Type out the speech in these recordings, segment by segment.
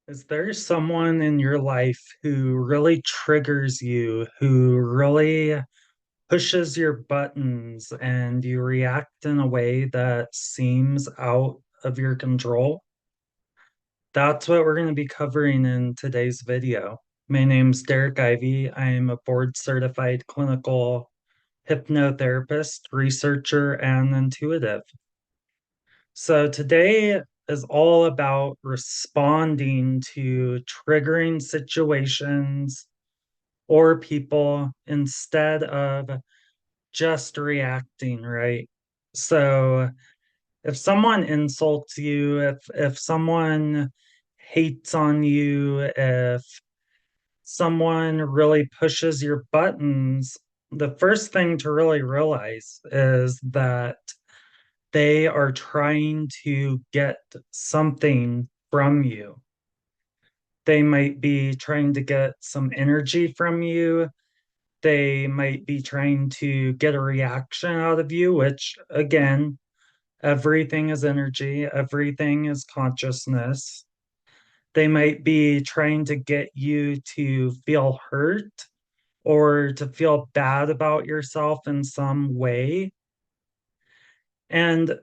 Is there someone in your life who really triggers you, who really pushes your buttons and you react in a way that seems out of your control? That's what we're going to be covering in today's video. My name's Derrick Ivey. I am a board certified clinical hypnotherapist, researcher, and intuitive. So today is all about responding to triggering situations or people instead of just reacting, right? So if someone insults you, if someone hates on you, if someone really pushes your buttons, the first thing to really realize is that they are trying to get something from you. They might be trying to get some energy from you. They might be trying to get a reaction out of you, which, again, everything is energy, everything is consciousness. They might be trying to get you to feel hurt or to feel bad about yourself in some way. And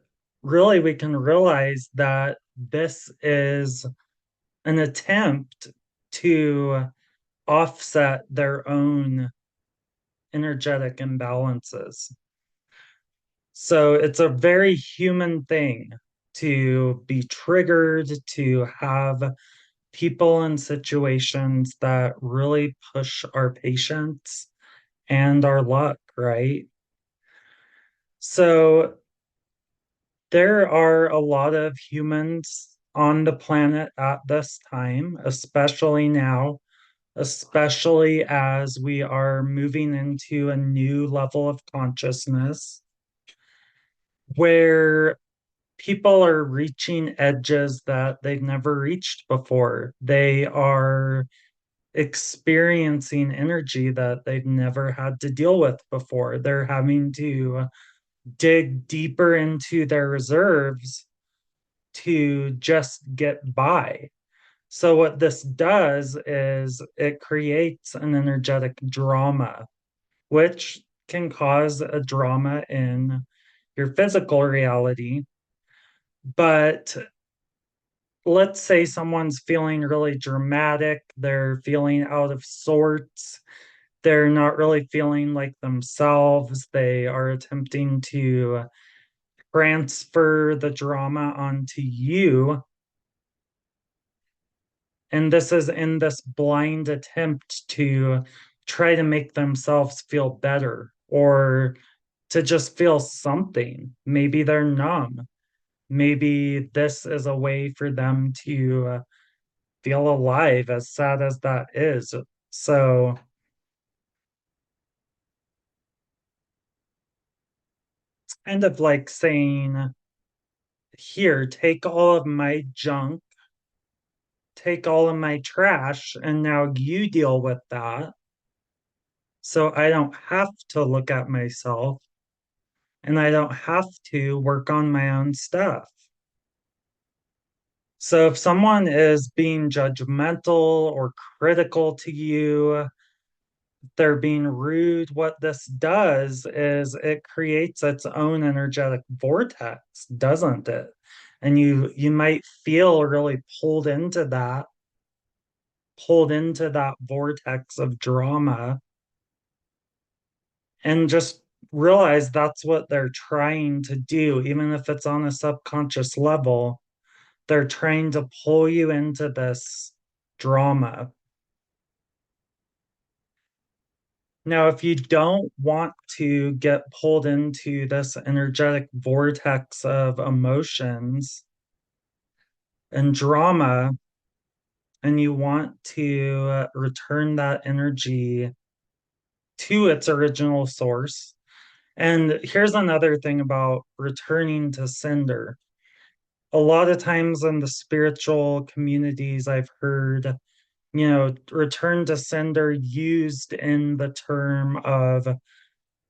really, we can realize that this is an attempt to offset their own energetic imbalances. So it's a very human thing to be triggered, to have people and situations that really push our patience and our luck, right? So there are a lot of humans on the planet at this time, especially now, especially as we are moving into a new level of consciousness where people are reaching edges that they've never reached before. They are experiencing energy that they've never had to deal with before. They're having to dig deeper into their reserves to just get by. So, what this does is it creates an energetic drama, which can cause a drama in your physical reality. But let's say someone's feeling really dramatic, they're feeling out of sorts, they're not really feeling like themselves, they are attempting to transfer the drama onto you. And this is in this blind attempt to try to make themselves feel better or to just feel something. Maybe they're numb. Maybe this is a way for them to feel alive, as sad as that is. So, it's kind of like saying, here, take all of my junk, take all of my trash, and now you deal with that. So I don't have to look at myself and I don't have to work on my own stuff. So if someone is being judgmental or critical to you, they're being rude, what this does is it creates its own energetic vortex, doesn't it? And you might feel really pulled into that vortex of drama, and just realize that's what they're trying to do, even if it's on a subconscious level. They're trying to pull you into this drama. Now, if you don't want to get pulled into this energetic vortex of emotions and drama, and you want to return that energy to its original source. And here's another thing about returning to sender. A lot of times in the spiritual communities, I've heard, return to sender used in the term of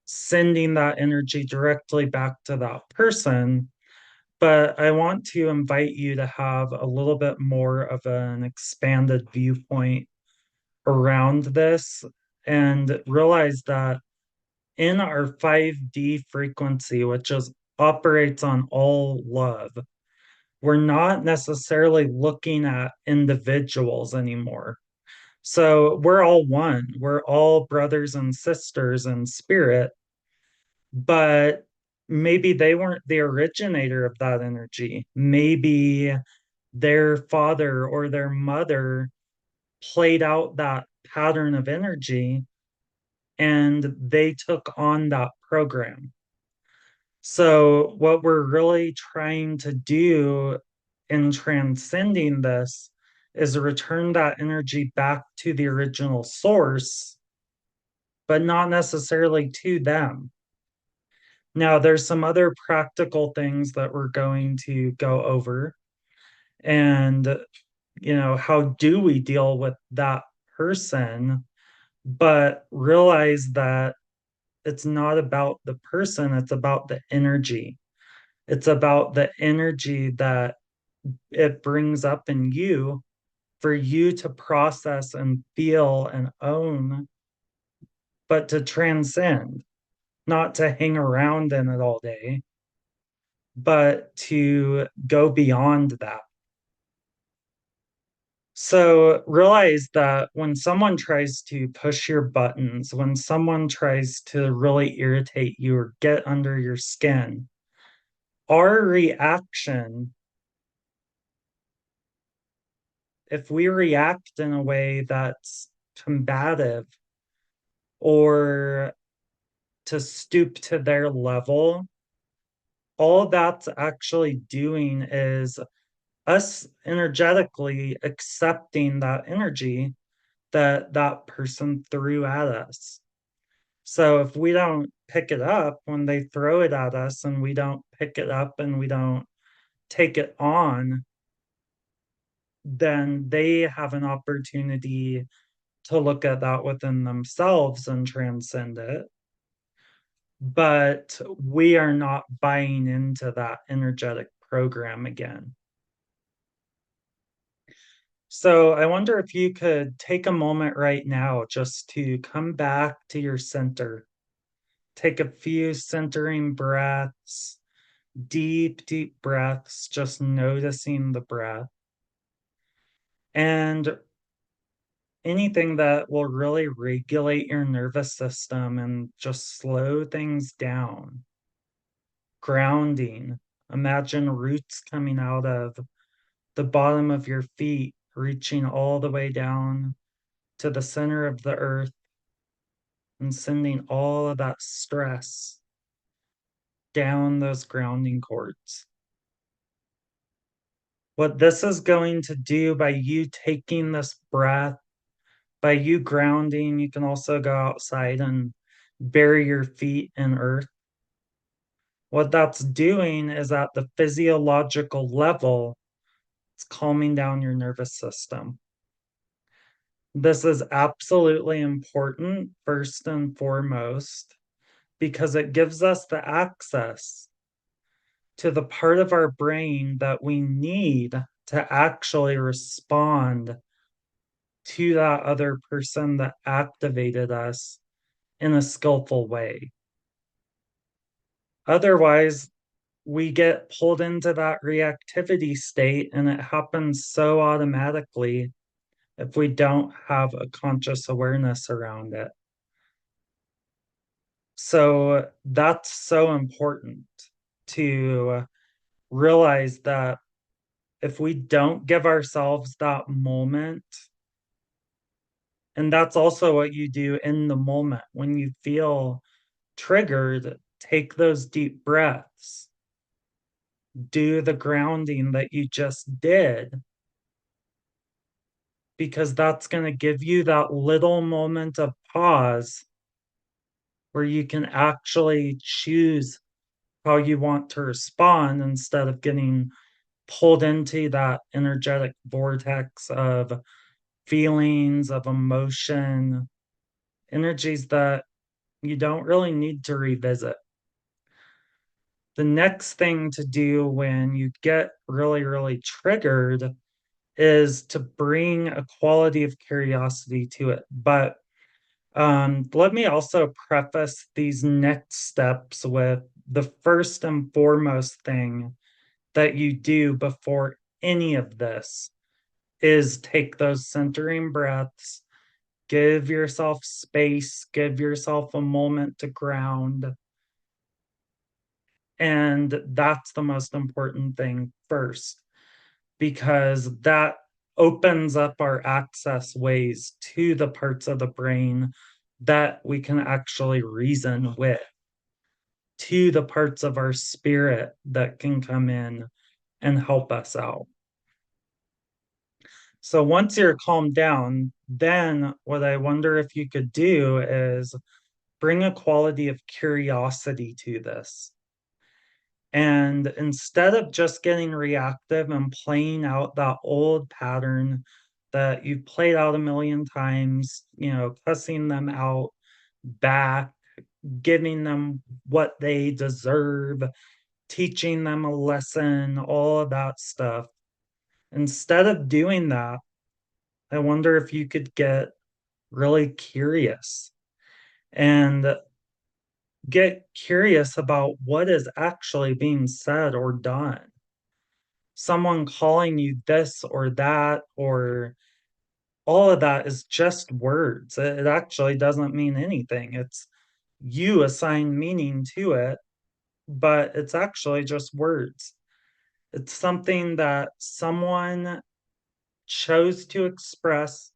sending that energy directly back to that person. But I want to invite you to have a little bit more of an expanded viewpoint around this and realize that in our 5D frequency, which is operates on all love, we're not necessarily looking at individuals anymore. So we're all one. We're all brothers and sisters in spirit, but maybe they weren't the originator of that energy. Maybe their father or their mother played out that pattern of energy and they took on that program. So, what we're really trying to do in transcending this is return that energy back to the original source, but not necessarily to them. Now, there's some other practical things that we're going to go over. And, how do we deal with that person? But realize that it's not about the person, it's about the energy. It's about the energy that it brings up in you for you to process and feel and own, but to transcend, not to hang around in it all day, but to go beyond that. So realize that when someone tries to push your buttons, when someone tries to really irritate you or get under your skin, our reaction, if we react in a way that's combative or to stoop to their level, all that's actually doing is us energetically accepting that energy that that person threw at us. So if we don't pick it up when they throw it at us and we don't pick it up and we don't take it on, then they have an opportunity to look at that within themselves and transcend it. But we are not buying into that energetic program again. So I wonder if you could take a moment right now just to come back to your center. Take a few centering breaths, deep, deep breaths, just noticing the breath. And anything that will really regulate your nervous system and just slow things down. Grounding. Imagine roots coming out of the bottom of your feet, reaching all the way down to the center of the earth and sending all of that stress down those grounding cords. What this is going to do by you taking this breath, by you grounding, you can also go outside and bury your feet in earth. What that's doing is at the physiological level, it's calming down your nervous system. This is absolutely important, first and foremost, because it gives us the access to the part of our brain that we need to actually respond to that other person that activated us in a skillful way. Otherwise, we get pulled into that reactivity state and it happens so automatically if we don't have a conscious awareness around it. So that's so important to realize that if we don't give ourselves that moment, and that's also what you do in the moment when you feel triggered, take those deep breaths, do the grounding that you just did, because that's going to give you that little moment of pause where you can actually choose how you want to respond instead of getting pulled into that energetic vortex of feelings, of emotion, energies that you don't really need to revisit. The next thing to do when you get really, really triggered is to bring a quality of curiosity to it. But let me also preface these next steps with the first and foremost thing that you do before any of this is take those centering breaths, give yourself space, give yourself a moment to ground. And that's the most important thing first, because that opens up our access ways to the parts of the brain that we can actually reason with, to the parts of our spirit that can come in and help us out. So once you're calmed down, then what I wonder if you could do is bring a quality of curiosity to this. And instead of just getting reactive and playing out that old pattern that you've played out a million times, cussing them out back, giving them what they deserve, teaching them a lesson, all of that stuff. Instead of doing that, I wonder if you could get really curious and get curious about what is actually being said or done. Someone calling you this or that, or all of that is just words. It actually doesn't mean anything. It's you assign meaning to it, but it's actually just words. It's something that someone chose to express,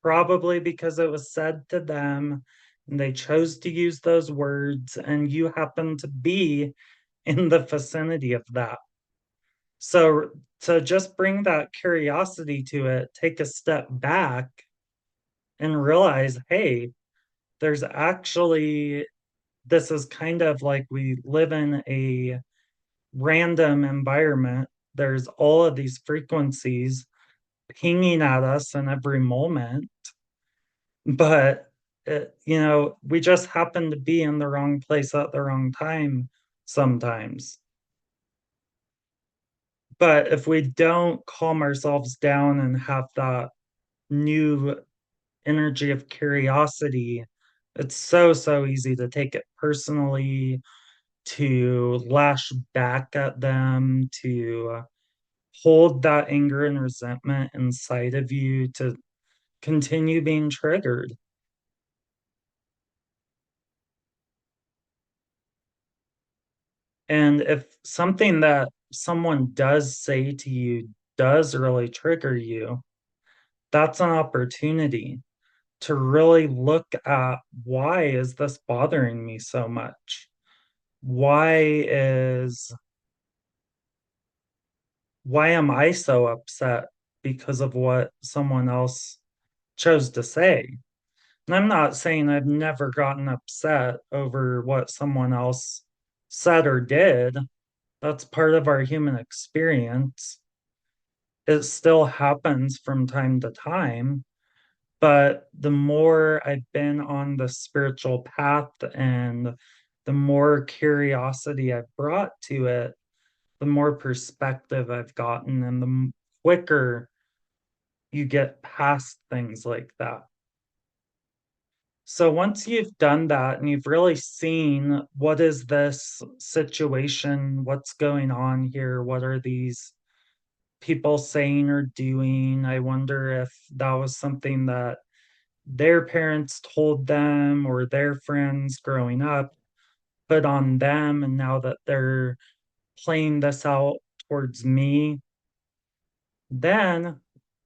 probably because it was said to them, and they chose to use those words, and you happen to be in the vicinity of that. So to just bring that curiosity to it, take a step back and realize, hey, there's actually, this is kind of like we live in a random environment. There's all of these frequencies pinging at us in every moment, but we just happen to be in the wrong place at the wrong time sometimes. But if we don't calm ourselves down and have that new energy of curiosity, it's so, so easy to take it personally, to lash back at them, to hold that anger and resentment inside of you, to continue being triggered. And if something that someone does say to you does really trigger you, that's an opportunity to really look at, why is this bothering me so much? Is why am I so upset because of what someone else chose to say? And I'm not saying I've never gotten upset over what someone else said or did. That's part of our human experience. It still happens from time to time. But the more I've been on the spiritual path and the more curiosity I've brought to it, the more perspective I've gotten, and the quicker you get past things like that. So once you've done that and you've really seen, what is this situation, what's going on here, what are these people saying or doing, I wonder if that was something that their parents told them or their friends growing up put on them, and now that they're playing this out towards me, then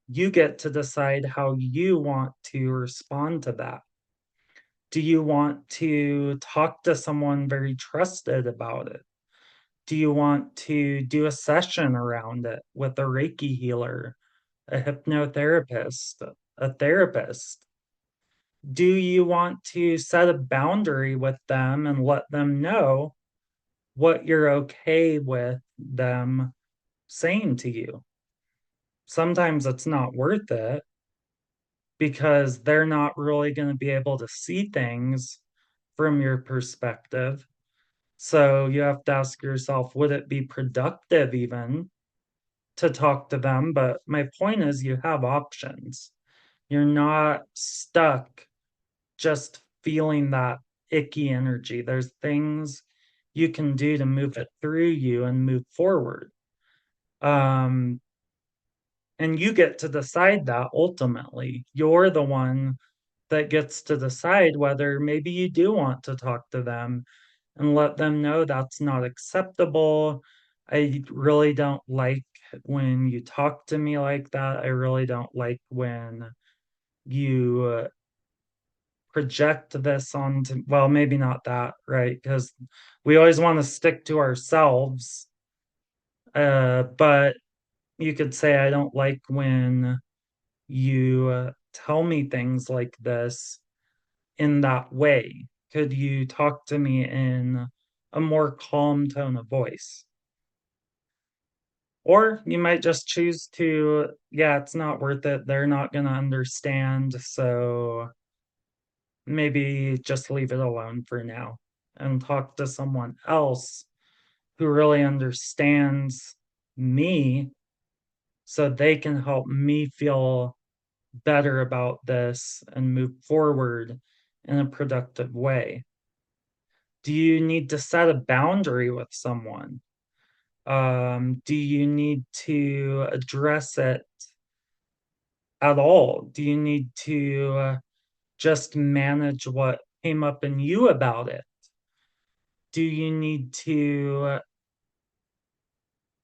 you get to decide how you want to respond to that. Do you want to talk to someone very trusted about it? Do you want to do a session around it with a Reiki healer, a hypnotherapist, a therapist? Do you want to set a boundary with them and let them know what you're okay with them saying to you? Sometimes it's not worth it because they're not really going to be able to see things from your perspective. So you have to ask yourself, would it be productive even to talk to them? But my point is, you have options. You're not stuck just feeling that icky energy. There's things you can do to move it through you and move forward. Um, and you get to decide that ultimately. You're the one that gets to decide whether maybe you do want to talk to them and let them know that's not acceptable. I really don't like when you talk to me like that. I really don't like when you project this onto, well, maybe not that, right? Because we always want to stick to ourselves. But you could say, I don't like when you tell me things like this in that way. Could you talk to me in a more calm tone of voice? Or you might just choose to, yeah, it's not worth it. They're not going to understand. So maybe just leave it alone for now and talk to someone else who really understands me so they can help me feel better about this and move forward in a productive way. Do you need to set a boundary with someone? Do you need to address it at all? Do you need to just manage what came up in you about it? Do you need to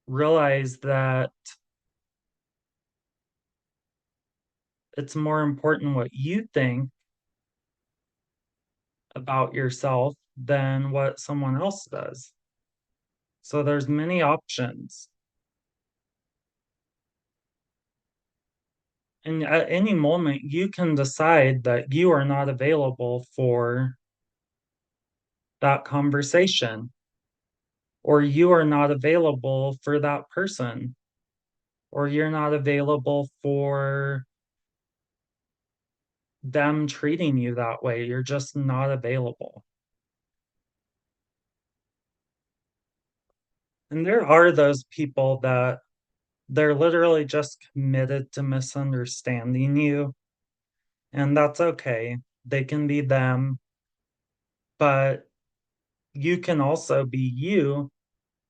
realize that it's more important what you think about yourself than what someone else does? So there's many options. And at any moment, you can decide that you are not available for that conversation, or you are not available for that person, or you're not available for them treating you that way. You're just not available. And there are those people that they're literally just committed to misunderstanding you, and that's okay. They can be them, but you can also be you,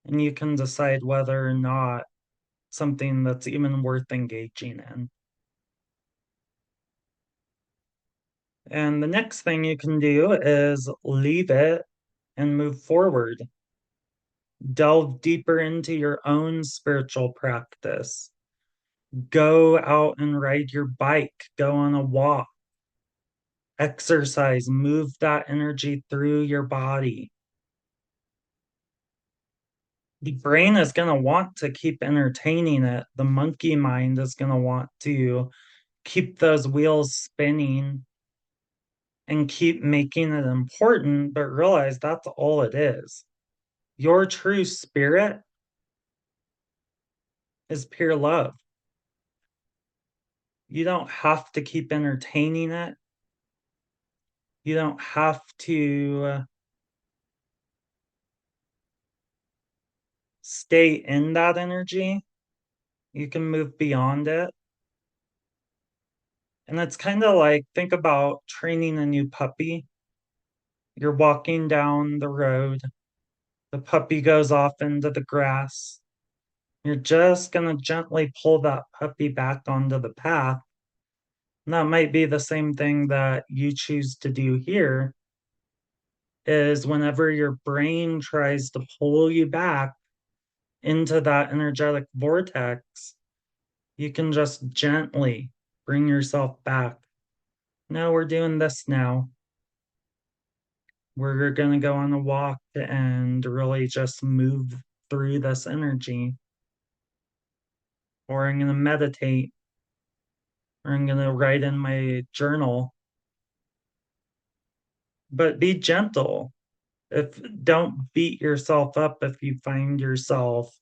and you can decide whether or not something that's even worth engaging in. And the next thing you can do is leave it and move forward. Delve deeper into your own spiritual practice. Go out and ride your bike, go on a walk, exercise, move that energy through your body. The brain is going to want to keep entertaining it. The monkey mind is going to want to keep those wheels spinning and keep making it important, but realize that's all it is. Your true spirit is pure love. You don't have to keep entertaining it. You don't have to stay in that energy. You can move beyond it. And it's kind of like think about training a new puppy. You're walking down the road, the puppy goes off into the grass. You're just going to gently pull that puppy back onto the path. And that might be the same thing that you choose to do here is whenever your brain tries to pull you back into that energetic vortex, you can just gently bring yourself back. No, we're doing this now. We're going to go on a walk and really just move through this energy. Or I'm going to meditate. Or I'm going to write in my journal. But be gentle. If don't beat yourself up if you find yourself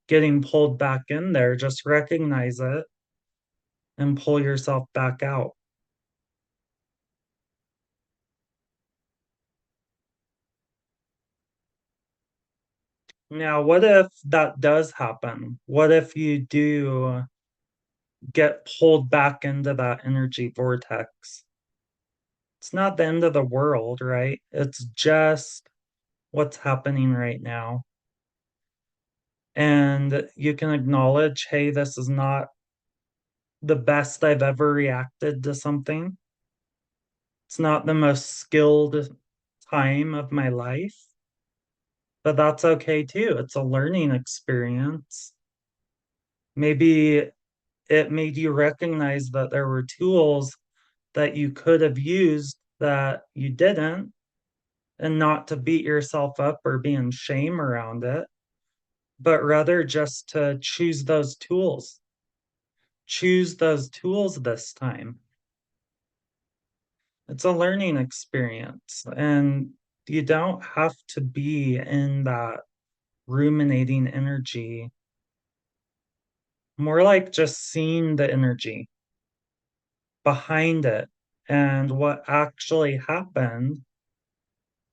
getting pulled back in there, just recognize it and pull yourself back out. Now, what if that does happen? What if you do get pulled back into that energy vortex? It's not the end of the world, right? It's just what's happening right now. And you can acknowledge, hey, this is not the best I've ever reacted to something. It's not the most skilled time of my life, but that's okay too. It's a learning experience. Maybe it made you recognize that there were tools that you could have used that you didn't, and not to beat yourself up or be in shame around it, but rather just to choose those tools. Choose those tools this time. It's a learning experience, and you don't have to be in that ruminating energy. More like just seeing the energy behind it and what actually happened,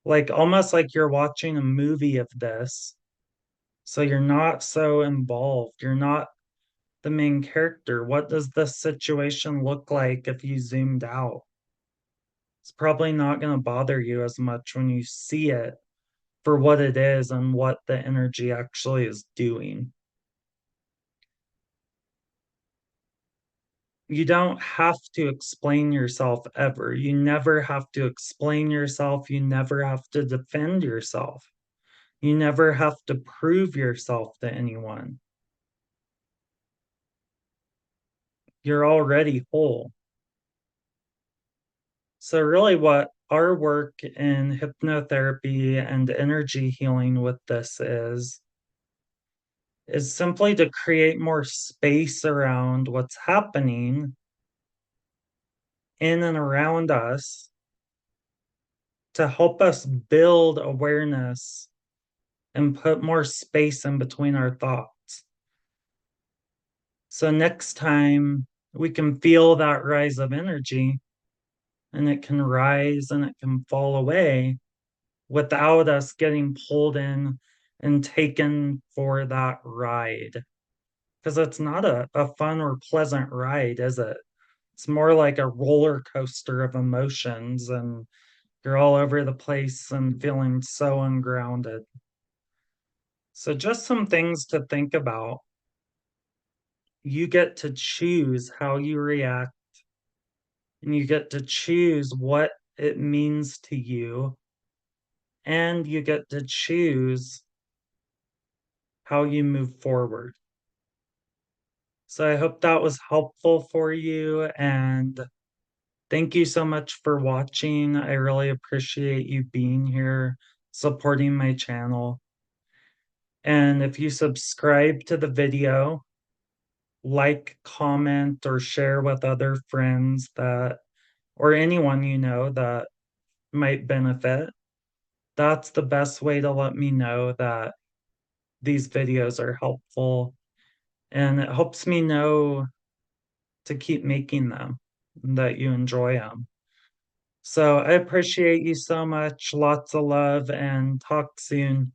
like almost like you're watching a movie of this. So you're not so involved. You're not the main character. What does this situation look like if you zoomed out? It's probably not going to bother you as much when you see it for what it is and what the energy actually is doing. You don't have to explain yourself ever. You never have to explain yourself. You never have to defend yourself. You never have to prove yourself to anyone. You're already whole. So, really, what our work in hypnotherapy and energy healing with this is simply to create more space around what's happening in and around us to help us build awareness and put more space in between our thoughts. So, next time we can feel that rise of energy, and it can rise and it can fall away without us getting pulled in and taken for that ride. Because it's not a fun or pleasant ride, is it? It's more like a roller coaster of emotions, and you're all over the place and feeling so ungrounded. So, just some things to think about. You get to choose how you react, and you get to choose what it means to you, and you get to choose how you move forward. So I hope that was helpful for you. And thank you so much for watching. I really appreciate you being here, supporting my channel. And if you subscribe to the video, like, comment, or share with other friends that, or anyone you know that might benefit, that's the best way to let me know that these videos are helpful. And it helps me know to keep making them, that you enjoy them. So I appreciate you so much. Lots of love and talk soon.